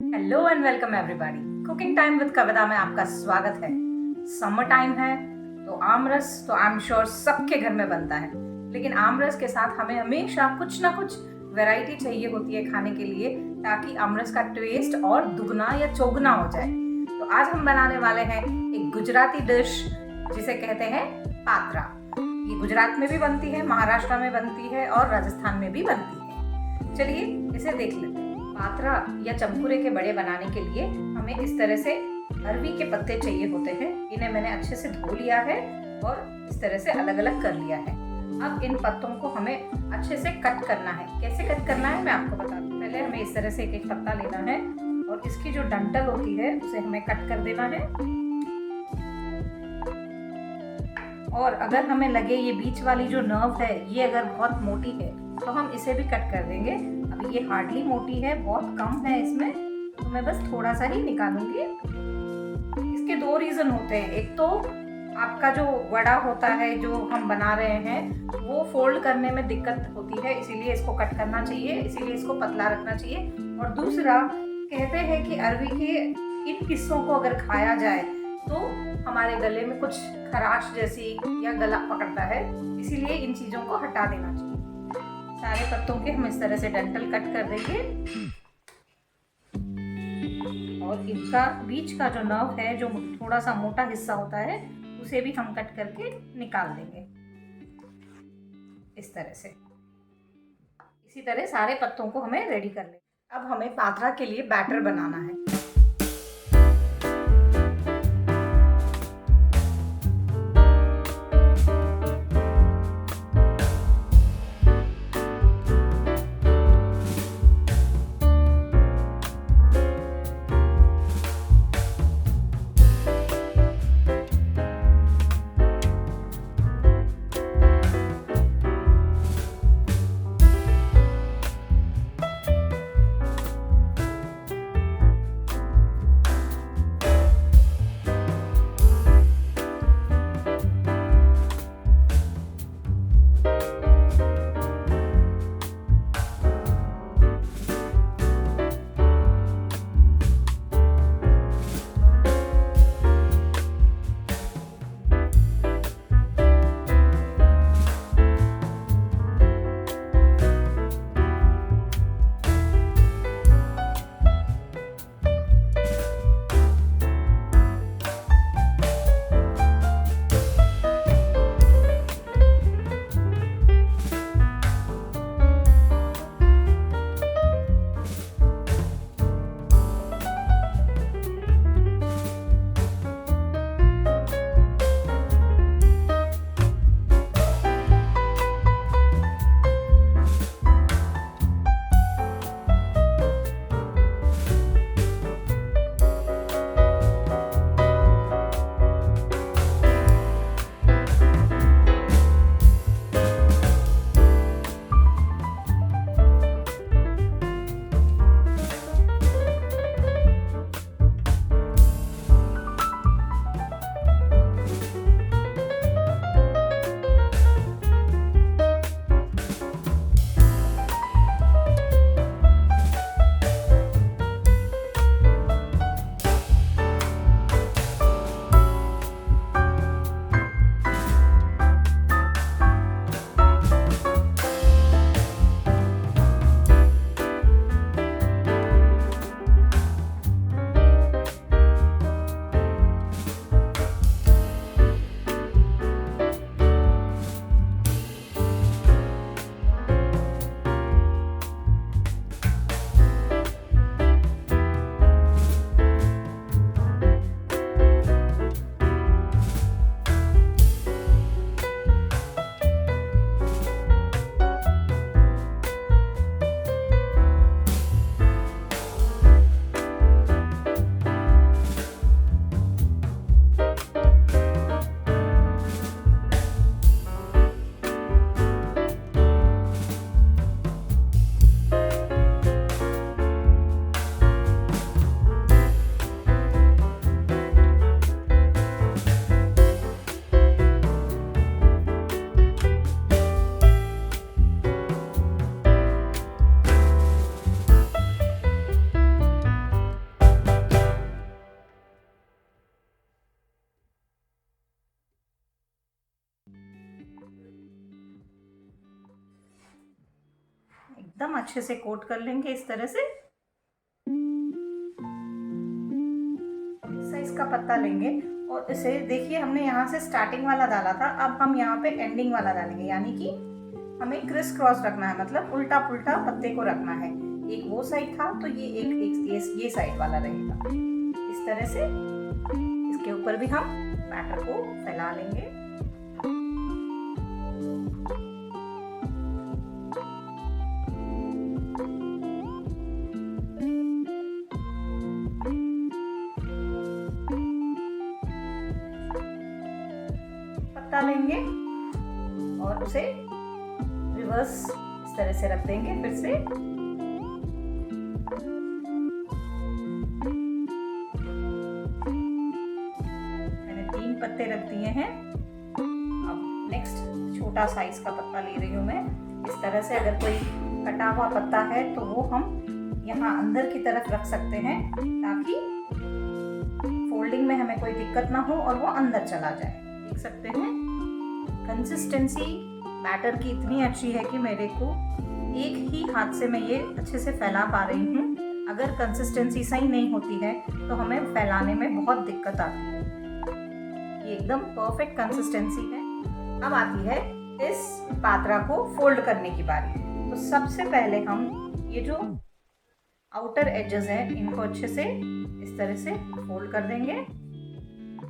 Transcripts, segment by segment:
Hello and welcome everybody. Cooking time with Kavita में आपका स्वागत है। समर टाइम है तो आमरस तो आई एम श्योर सबके घर में बनता है, लेकिन आमरस के साथ हमें हमेशा कुछ ना कुछ वैरायटी चाहिए होती है खाने के लिए, ताकि आमरस का टेस्ट और दुगना या चौगुना हो जाए। तो आज हम बनाने वाले हैं एक गुजराती डिश जिसे कहते हैं पात्रा। ये गुजरात में भी बनती है, महाराष्ट्र में बनती है और राजस्थान में भी बनती है। चलिए इसे देख लेते हैं। पात्रा या चमकुरे के बड़े बनाने के लिए हमें इस तरह से अरवी के पत्ते चाहिए होते हैं। इन्हें मैंने अच्छे से धो लिया है और इस तरह से अलग अलग कर लिया है। अब इन पत्तों को हमें अच्छे से कट करना है। कैसे कट करना है मैं आपको बता दूं। पहले हमें इस तरह से एक एक पत्ता लेना है और इसकी जो डंठल होती है उसे हमें कट कर देना है। और अगर हमें लगे ये बीच वाली जो नर्व है ये अगर बहुत मोटी है तो हम इसे भी कट कर देंगे। अभी ये हार्डली मोटी है, बहुत कम है इसमें, तो मैं बस थोड़ा सा ही निकालूंगी। इसके दो रीजन होते हैं। एक तो आपका जो वड़ा होता है जो हम बना रहे हैं वो फोल्ड करने में दिक्कत होती है, इसीलिए इसको कट करना चाहिए, इसीलिए इसको पतला रखना चाहिए। और दूसरा, कहते हैं कि अरवी के इन हिस्सों को अगर खाया जाए तो हमारे गले में कुछ खराश जैसी या गला पकड़ता है, इसीलिए इन चीज़ों को हटा देना चाहिए। सारे पत्तों के हम इस तरह से डंठल कट कर देंगे और इनका बीच का जो नर्व है, जो थोड़ा सा मोटा हिस्सा होता है, उसे भी हम कट करके निकाल देंगे इस तरह से। इसी तरह सारे पत्तों को हमें रेडी कर लेंगे। अब हमें पात्रा के लिए बैटर बनाना है। एकदम अच्छे से कोट कर लेंगे इस तरह से। साइज का पत्ता लेंगे और इसे देखिए हमने यहाँ से स्टार्टिंग वाला डाला था, अब हम यहाँ पे एंडिंग वाला डालेंगे, यानी कि हमें क्रिस क्रॉस रखना है, मतलब उल्टा पुल्टा पत्ते को रखना है। एक वो साइड था तो ये ये साइड वाला रहेगा। इस तरह से इसके ऊपर भी हम बैटर को फैला लेंगे। पत्ता लेंगे और उसे रिवर्स इस तरह से रख देंगे। फिर से मैंने 3 पत्ते रख दिए हैं। अब नेक्स्ट छोटा साइज का पत्ता ले रही हूँ मैं। इस तरह से अगर कोई कटा हुआ पत्ता है तो वो हम यहाँ अंदर की तरफ रख सकते हैं, ताकि फोल्डिंग में हमें कोई दिक्कत ना हो और वो अंदर चला जाए। देख सकते हैं कंसिस्टेंसी बैटर की इतनी अच्छी है कि मेरे को एक ही हाथ से मैं ये अच्छे से फैला पा रही हूँ। अगर कंसिस्टेंसी सही नहीं होती है तो हमें फैलाने में बहुत दिक्कत आती है। ये एकदम परफेक्ट कंसिस्टेंसी है। अब आती है इस पात्रा को फोल्ड करने की बारी। तो सबसे पहले हम ये जो आउटर एजेस हैं इनको अच्छे से इस तरह से फोल्ड कर देंगे।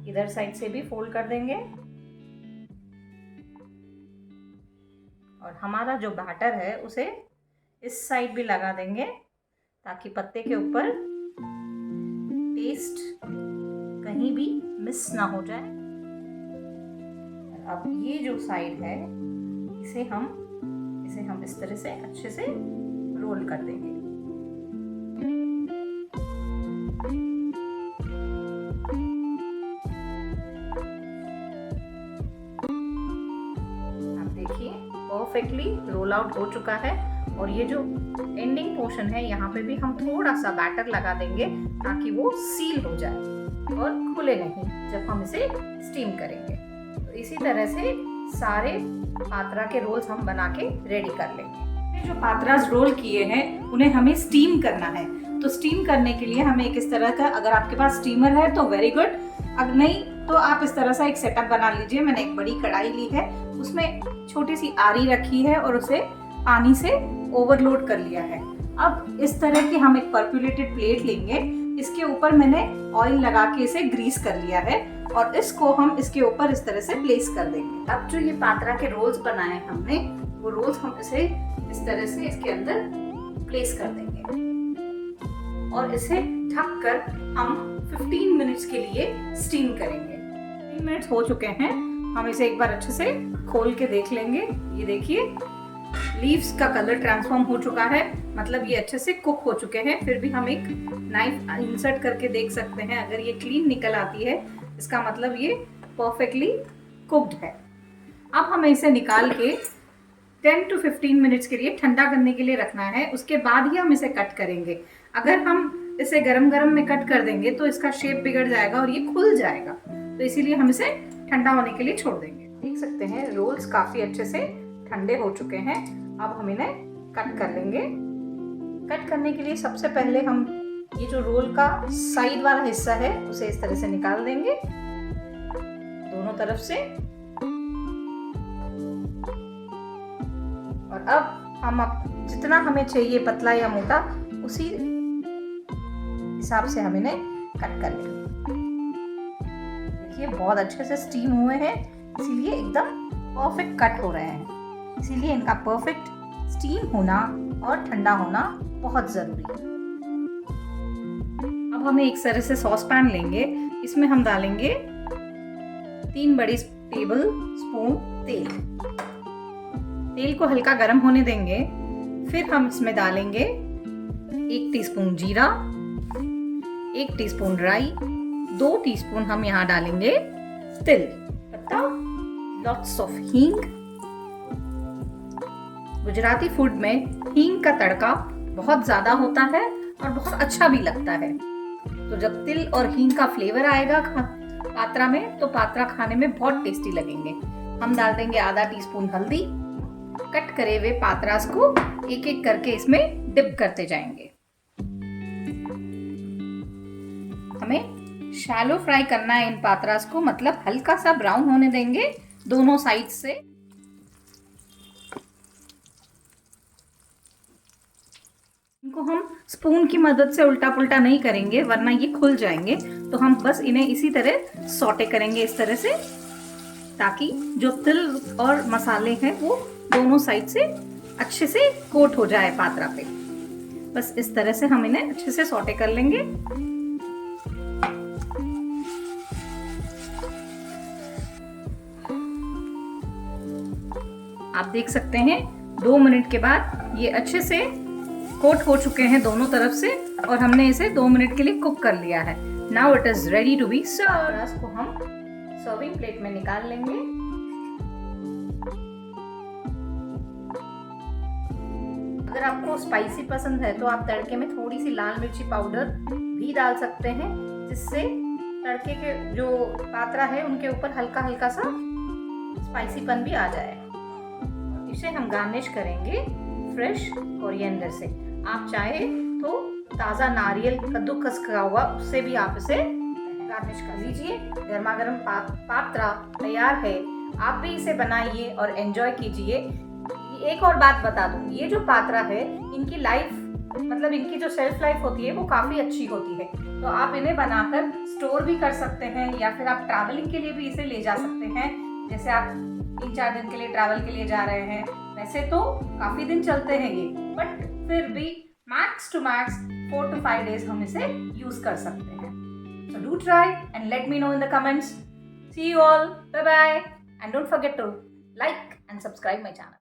इधर साइड से भी फोल्ड कर देंगे और हमारा जो बैटर है उसे इस साइड भी लगा देंगे, ताकि पत्ते के ऊपर पेस्ट कहीं भी मिस ना हो जाए। अब ये जो साइड है इसे हम इस तरह से अच्छे से रोल कर देंगे। आप देखिए परफेक्टली रोल आउट हो चुका है। और ये जो एंडिंग पोर्शन है यहाँ पे भी हम थोड़ा सा बैटर लगा देंगे, ताकि वो सील हो जाए और खुले नहीं जब हम इसे स्टीम करेंगे। तो इसी तरह से सारे पात्रा के रोल्स हम बना के रेडी कर लेंगे। जो पात्रास रोल किए हैं उन्हें हमें स्टीम करना है। तो स्टीम करने के लिए हमें एक इस तरह का, अगर आपके पास स्टीमर है तो वेरी गुड, अगर नहीं तो आप इस तरह सा एक सेटअप बना लीजिए। मैंने एक बड़ी कढ़ाई ली है, उसमें छोटी सी आरी रखी है और उसे पानी से ओवरलोड कर लिया है। अब इस तरह की हम एक पर्कुलेटेड प्लेट लेंगे, इसके ऊपर मैंने ऑयल लगा के इसे ग्रीस कर लिया है और इसको हम इसके ऊपर इस तरह से प्लेस कर देंगे। अब जो ये पात्रा के रोल्स बनाए हमने, वो रोल्स हम इसे इस तरह से इसके अंदर प्लेस कर देंगे और इसे ढक कर हम 15 मिनट्स के लिए स्टीम करेंगे। 15 मिनट्स हो चुके हैं, हम इसे एक बार अच्छे से खोल के देख लेंगे। ये देखिए लीव्स का कलर ट्रांसफॉर्म हो चुका है, मतलब ये अच्छे से कुक हो चुके हैं। फिर भी हम एक नाइफ इंसर्ट करके देख सकते हैं, अगर ये क्लीन निकल आती है इसका मतलब ये परफेक्टली कुक्ड है। अब हमें इसे निकाल के 10 to 15 मिनट्स के लिए ठंडा करने के लिए रखना है, उसके बाद ही हम इसे कट करेंगे। अगर हम इसे गरम गरम में कट कर देंगे तो इसका शेप बिगड़ जाएगा और ये खुल जाएगा, तो इसीलिए हम इसे ठंडा होने के लिए छोड़ देंगे। देख सकते हैं रोल्स काफ़ी अच्छे से ठंडे हो चुके हैं। अब हम इन्हें कट कर लेंगे। कट करने के लिए सबसे पहले हम ये जो रोल का साइड वाला हिस्सा है उसे इस तरह से निकाल देंगे दोनों तरफ से। और अब जितना हमें चाहिए पतला या मोटा उसी हिसाब से हम इन्हें कट कर लेंगे। देखिए बहुत अच्छे से स्टीम हुए हैं, इसीलिए एकदम परफेक्ट कट हो रहे हैं। इसीलिए इनका परफेक्ट स्टीम होना और ठंडा होना बहुत ज़रूरी है। अब हमें एक तरह से सॉस पैन लेंगे, इसमें हम डालेंगे 3 बड़ी टेबल स्पून तेल। तेल को हल्का गर्म होने देंगे। फिर हम इसमें डालेंगे 1 टीस्पून जीरा, 1 टीस्पून राई, 2 टीस्पून हम यहाँ डालेंगे तिल पत्ता, लॉट्स ऑफ हींग। गुजराती फूड में हींग का तड़का बहुत ज़्यादा होता है और बहुत अच्छा भी लगता है। तो जब तिल और हींग का फ्लेवर आएगा पात्रा में तो पात्रा खाने में बहुत टेस्टी लगेंगे। हम डाल देंगे आधा टीस्पून हल्दी, कट करे हुए पात्रास को एक एक करके इसमें डिप करते जाएंगे। हमें शैलो फ्राई करना है इन पात्रास को, मतलब हल्का सा ब्राउन होने देंगे दोनों साइड से। इनको हम स्पून की मदद से उल्टा पुल्टा नहीं करेंगे वरना ये खुल जाएंगे, तो हम बस इन्हें इसी तरह सौटे करेंगे इस तरह से, ताकि जो तिल और मसाले हैं वो दोनों साइड से अच्छे से कोट हो जाए पात्रा पे। बस इस तरह से हम इन्हें अच्छे से सौटे कर लेंगे। आप देख सकते हैं 2 मिनट के बाद ये अच्छे से कोट हो चुके हैं दोनों तरफ से, और हमने इसे 2 मिनट के लिए कुक कर लिया है। Now it is ready to be served. इसको हम सर्विंग प्लेट में निकाल लेंगे। अगर आपको स्पाइसी पसंद है तो आप तड़के में थोड़ी सी लाल मिर्ची पाउडर भी डाल सकते हैं, जिससे तड़के के जो पात्रा है उनके ऊपर हल्का हल्का सा स्पाइसीपन भी आ जाए। इसे हम गार्निश करेंगे फ्रेश कोरिएंडर से। आप चाहे तो ताज़ा नारियल कद्दूकस का हुआ उससे भी आप इसे गार्निश कर लीजिए। गर्मा गर्म पात्रा तैयार है। आप भी इसे बनाइए और एंजॉय कीजिए। एक और बात बता दूं, ये जो पात्रा है इनकी लाइफ, मतलब इनकी जो सेल्फ लाइफ होती है वो काफ़ी अच्छी होती है, तो आप इन्हें बनाकर स्टोर भी कर सकते हैं, या फिर आप ट्रैवलिंग के लिए भी इसे ले जा सकते हैं। जैसे आप 3-4 दिन के लिए ट्रैवल के लिए जा रहे हैं, वैसे तो काफ़ी दिन चलते हैं ये, बट फिर भी max to max 4 to 5 days हम इसे यूज़ कर सकते हैं। So do try and let me know in the comments. See you all. Bye bye. And don't forget to like and subscribe my channel.